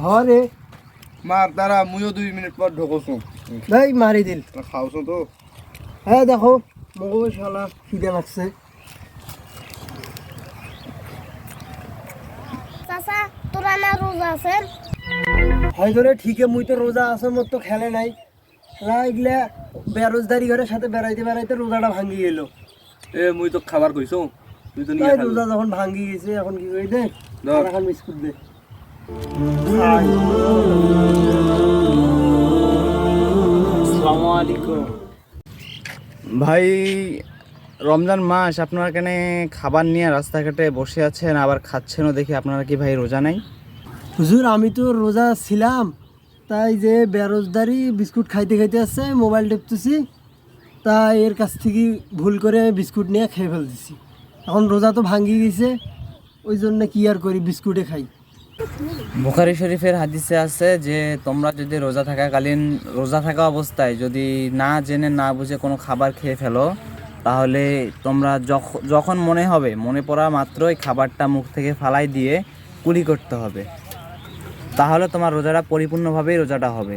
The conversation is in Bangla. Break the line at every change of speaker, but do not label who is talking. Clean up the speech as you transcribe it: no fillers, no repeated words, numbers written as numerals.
হরে
মার তারা মুইও 2 মিনিট পর ঢোকছো
ভাই মারি দিল
খাওছো তো
হ্যাঁ দেখো মগো শালা খিদে লাগছে
চাচা তোরা না রোজা আছেন
হয় করে ঠিকই মুই তো রোজা আছে মোর তো খেলে নাই এগুলা বেরোজগারি ঘরের সাথে বেড়াইতে বেড়াইতে রোজাটা ভাঙ্গি গেল
এ মুই তো খাবার কইছো তুই তো নিয়ে
তাই
খালি
রোজা যখন ভাঙ্গি গেছে এখন কি কই দে
ধর।
এখন বিস্কুট দে
আসসালামু আলাইকুম ভাই রমজান মাস আপনারা এখানে খাবার নিয়ে রাস্তাঘাটে বসে আছেন আবার খাচ্ছেনও দেখি আপনারা কি ভাই রোজা নাই
হুজুর আমি তো রোজা ছিলাম তাই যে বেরোজগারি বিস্কুট খাইতে খাইতে আসছে মোবাইল টিপতেছি তাই এর কাছ থেকে ভুল করে আমি বিস্কুট নিয়ে খেয়ে ফেলতেছি এখন রোজা তো ভাঙ্গি গেছে ওই জন্য কি আর করি বিস্কুটে খাই
বুখারী শরীফের হাদিসে আছে যে তোমরা যদি রোজা থাকা অবস্থায় যদি না জেনে না বুঝে কোনো খাবার খেয়ে ফেলো তাহলে তোমরা যখন মনে পড়া মাত্রই খাবারটা মুখ থেকে ফালাই দিয়ে কুলি করতে হবে তাহলে তোমার রোজাটা পরিপূর্ণভাবেই রোজাটা হবে